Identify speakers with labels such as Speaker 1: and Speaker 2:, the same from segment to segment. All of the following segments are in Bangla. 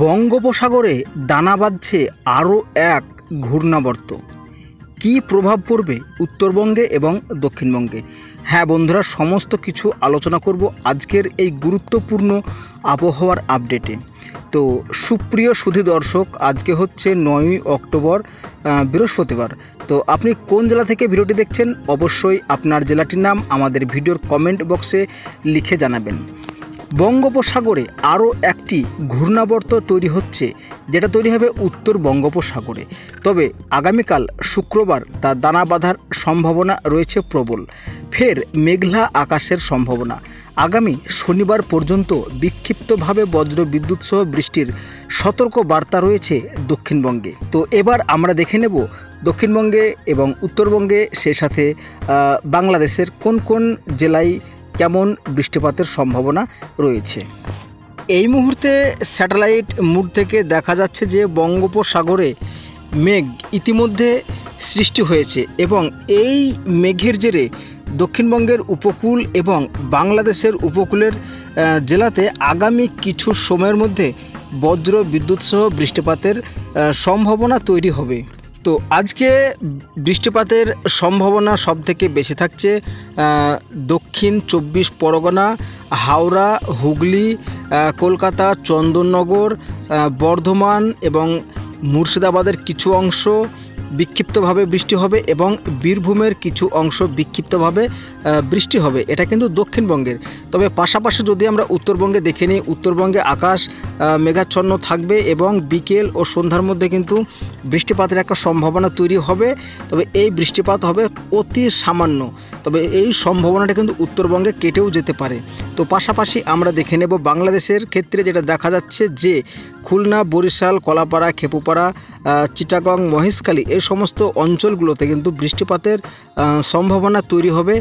Speaker 1: বঙ্গোপসাগরে দানা বাঁধছে আরও এক ঘূর্ণাবর্ত। কী প্রভাব পড়বে উত্তরবঙ্গে এবং দক্ষিণবঙ্গে? হ্যাঁ বন্ধুরা, সমস্ত কিছু আলোচনা করব আজকের এই গুরুত্বপূর্ণ আবহাওয়ার আপডেটে। তো সুপ্রিয় সুধী দর্শক, আজকে হচ্ছে 9ই অক্টোবর, বৃহস্পতিবার। তো আপনি কোন জেলা থেকে ভিডিওটি দেখছেন অবশ্যই আপনার জেলাটির নাম আমাদের ভিডিওর কমেন্ট বক্সে লিখে জানাবেন। বঙ্গোপসাগরে আরও একটি ঘূর্ণাবর্ত তৈরি হচ্ছে, যেটা তৈরি হবে উত্তর বঙ্গোপসাগরে। তবে আগামীকাল শুক্রবার তার দানা বাঁধার সম্ভাবনা রয়েছে প্রবল। ফের মেঘলা আকাশের সম্ভাবনা। আগামী শনিবার পর্যন্ত বিক্ষিপ্তভাবে বজ্র বিদ্যুৎ সহ বৃষ্টির সতর্ক বার্তা রয়েছে দক্ষিণবঙ্গে। তো এবার আমরা দেখে নেব দক্ষিণবঙ্গে এবং উত্তরবঙ্গে, সে সাথে বাংলাদেশের কোন কোন জেলায় কেমন বৃষ্টিপাতের সম্ভাবনা রয়েছে। এই মুহূর্তে স্যাটেলাইট মুড থেকে দেখা যাচ্ছে যে বঙ্গোপসাগরে মেঘ ইতিমধ্যে সৃষ্টি হয়েছে এবং এই মেঘের জেরে দক্ষিণবঙ্গের উপকূল এবং বাংলাদেশের উপকূলের জেলাতে আগামী কিছু সময়ের মধ্যে বজ্র বিদ্যুৎ সহ বৃষ্টিপাতের সম্ভাবনা তৈরি হবে। তো আজকে বৃষ্টিপাতের সম্ভাবনা সবথেকে বেশি থাকছে দক্ষিণ 24 পরগনা, হাওড়া, হুগলি, কলকাতা, চন্দননগর, বর্ধমান এবং মুর্শিদাবাদের কিছু অংশ বিক্ষিপ্তভাবে বৃষ্টি হবে এবং বীরভূমের কিছু অংশ বিক্ষিপ্তভাবে বৃষ্টি হবে। এটা কিন্তু দক্ষিণবঙ্গের। তবে পাশাপাশি যদি আমরা উত্তরবঙ্গে দেখে নিই, উত্তরবঙ্গে আকাশ মেঘাচ্ছন্ন থাকবে এবং বিকেল ও সন্ধ্যার মধ্যে কিন্তু বৃষ্টিপাতের একটা সম্ভাবনা তৈরি হবে। তবে এই বৃষ্টিপাত হবে অতি সামান্য, তবে এই সম্ভাবনাটা কিন্তু উত্তরবঙ্গে কেটেও যেতে পারে। তো পাশাপাশি আমরা দেখে নেব বাংলাদেশের ক্ষেত্রে যেটা দেখা যাচ্ছে যে খুলনা, বরিশাল, কলাপাড়া, খেপুপাড়া, চিটাগং, মহেশখালী এই সমস্ত অঞ্চলগুলোতে কিন্তু বৃষ্টিপাতের সম্ভাবনা তৈরি হবে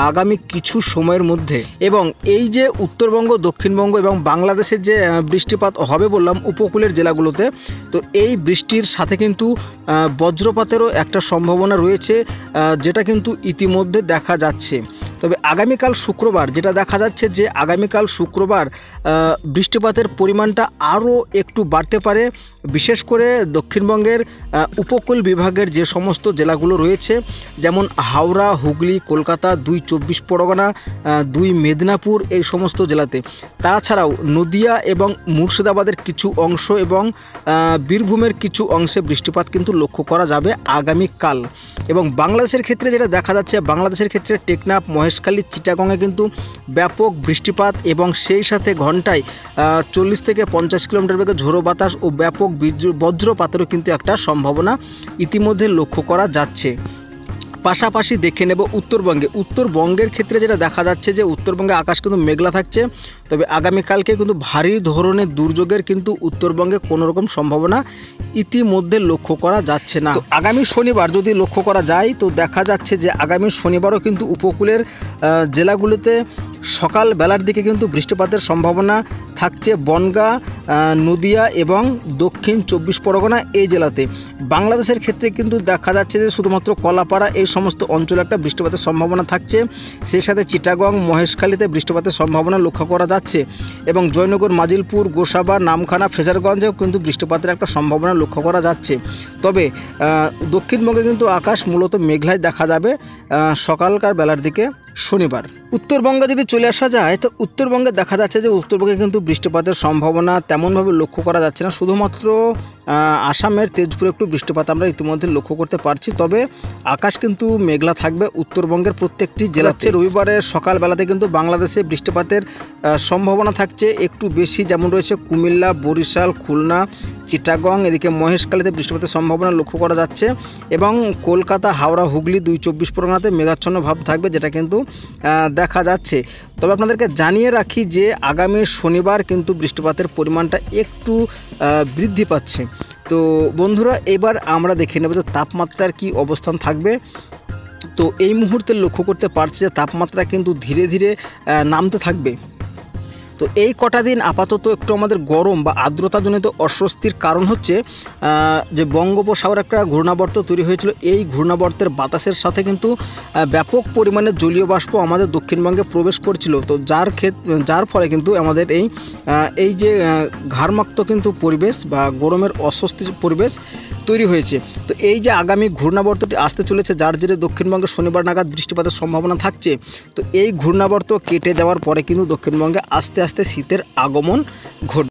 Speaker 1: আগামী কিছু সময়ের মধ্যে। এবং এই যে উত্তরবঙ্গ, দক্ষিণবঙ্গ এবং বাংলাদেশের যে বৃষ্টিপাত হবে বললাম উপকূলের জেলাগুলোতে, তো এই বৃষ্টির সাথে কিন্তু বজ্রপাতেরও একটা সম্ভাবনা রয়েছে, যেটা কিন্তু ইতিমধ্যে দেখা যাচ্ছে। তবে আগামীকাল শুক্রবার যেটা দেখা যাচ্ছে যে আগামীকাল শুক্রবার বৃষ্টিপাতের পরিমাণটা আরও একটু বাড়তে পারে, বিশেষ করে দক্ষিণবঙ্গের উপকূল বিভাগের যে সমস্ত জেলাগুলো রয়েছে, যেমন হাওড়া, হুগলি, কলকাতা, 2 24 পরগনা, 2 মেদিনীপুর এই সমস্ত জেলাতে। তাছাড়াও নদিয়া এবং মুর্শিদাবাদের কিছু অংশ এবং বীরভূমের কিছু অংশে বৃষ্টিপাত কিন্তু লক্ষ্য করা যাবে আগামীকাল। এবং বাংলাদেশের ক্ষেত্রে যেটা দেখা যাচ্ছে, বাংলাদেশের ক্ষেত্রে টেকনাফ, মহেশখালী, চিটাগংয়ে কিন্তু ব্যাপক বৃষ্টিপাত এবং সেই সাথে ঘন্টায় 40 থেকে 50 কিলোমিটার বেগে ঝোড়ো বাতাস ও ব্যাপক বজ্রপাতেরও কিন্তু একটা সম্ভাবনা ইতিমধ্যে লক্ষ্য করা যাচ্ছে। পাশাপাশি দেখে নেব উত্তরবঙ্গের ক্ষেত্রে যেটা দেখা যাচ্ছে যে উত্তরবঙ্গে আকাশ কিন্তু মেঘলা থাকছে। তবে আগামীকালকে কিন্তু ভারী ধরনের দুর্যোগের কিন্তু উত্তরবঙ্গে কোনো রকম সম্ভাবনা ইতিমধ্যে লক্ষ্য করা যাচ্ছে না। তো আগামী শনিবার যদি লক্ষ্য করা যায়, তো দেখা যাচ্ছে যে আগামী শনিবারও কিন্তু উপকূলের জেলাগুলোতে সকাল বেলার দিকে কিন্তু বৃষ্টিপাতের সম্ভাবনা থাকছে বনগাঁ, নদিয়া এবং দক্ষিণ 24 পরগনা এই জেলাতে। বাংলাদেশের ক্ষেত্রে কিন্তু দেখা যাচ্ছে যে শুধুমাত্র কলাপাড়া এই সমস্ত অঞ্চলে একটা বৃষ্টিপাতের সম্ভাবনা থাকছে। সেই সাথে চিটাগং, মহেশখালীতে বৃষ্টিপাতের সম্ভাবনা লক্ষ্য করা যাচ্ছে এবং জয়নগর, মাজিলপুর, গোসাবা, নামখানা, ফ্রেজারগঞ্জেও কিন্তু বৃষ্টিপাতের একটা সম্ভাবনা লক্ষ্য করা যাচ্ছে। তবে দক্ষিণবঙ্গে কিন্তু আকাশ মূলত মেঘলায় দেখা যাবে সকালকার বেলার দিকে শনিবার। উত্তরবঙ্গে যদি চলে আসা যায়, তো উত্তরবঙ্গে দেখা যাচ্ছে যে উত্তরবঙ্গে কিন্তু বৃষ্টিপাতের সম্ভাবনা তেমনভাবে লক্ষ্য করা যাচ্ছে না। শুধুমাত্র আসামের তেজপুরে একটু বৃষ্টিপাত আমরা ইতিমধ্যে লক্ষ্য করতে পারছি। তবে আকাশ কিন্তু মেঘলা থাকবে উত্তরবঙ্গের প্রত্যেকটি জেলাতে। রবিবারের সকালবেলাতে কিন্তু বাংলাদেশে বৃষ্টিপাতের সম্ভাবনা থাকছে একটু বেশি, যেমন রয়েছে কুমিল্লা, বরিশাল, খুলনা, চিটাগং, এদিকে মহেশখালীতে বৃষ্টিপাতের সম্ভাবনা লক্ষ্য করা যাচ্ছে এবং কলকাতা, হাওড়া, হুগলি, 2 24 পরগনাতে মেঘাচ্ছন্ন ভাব থাকবে, যেটা কিন্তু দেখা যাচ্ছে। তবে আপনাদেরকে জানিয়ে রাখি যে আগামী শনিবার কিন্তু বৃষ্টিপাতের পরিমাণটা একটু বৃদ্ধি পাচ্ছে। তো বন্ধুরা, এবার আমরা দেখে নেব যে তাপমাত্রার কি অবস্থান থাকবে। তো এই মুহূর্তে লক্ষ্য করতে পারছি যে তাপমাত্রা কিন্তু ধীরে ধীরে নামতে থাকবে। তো এই কটা দিন আপাতত একটু আমাদের গরম বা আর্দ্রতাজনিত অস্বস্তির কারণ হচ্ছে যে বঙ্গোপসাগরে একটা ঘূর্ণাবর্ত তৈরি হয়েছিল। এই ঘূর্ণাবর্তের বাতাসের সাথে কিন্তু ব্যাপক পরিমাণে জলীয় বাষ্প আমাদের দক্ষিণবঙ্গে প্রবেশ করছিল। তো যার ফলে কিন্তু আমাদের এই যে ঘাড়মাক্ত কিন্তু পরিবেশ বা গরমের অস্বস্তির পরিবেশ তৈরি হয়েছে। তো এই যে আগামী ঘূর্ণাবর্তটি আসতে চলেছে, যার জেরে দক্ষিণবঙ্গে শনিবার নাগাদ বৃষ্টিপাতের সম্ভাবনা থাকছে। তো এই ঘূর্ণাবর্ত কেটে যাওয়ার পরে কিন্তু দক্ষিণবঙ্গে আস্তে আস্তে শীতের আগমন ঘটবে।